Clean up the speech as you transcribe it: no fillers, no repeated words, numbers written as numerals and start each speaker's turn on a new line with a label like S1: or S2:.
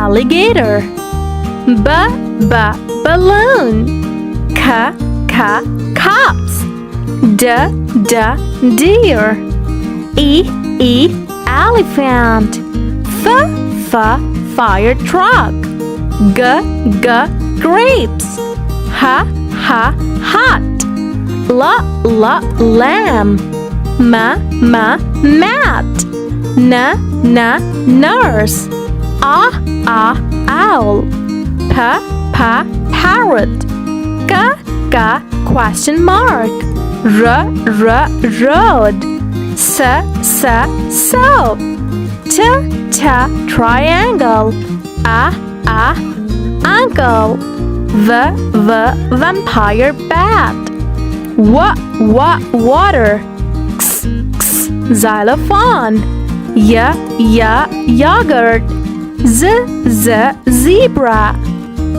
S1: alligator. Balloon. Cups. Deer. Elephant. Fire truck. Grapes. Hat. Lamb. Mat. Nurse. Owl. Parrot. Question mark. Road. Soap. Triangle. Uncle. Vampire bat. Water. Xylophone. Yogurt. Zebra.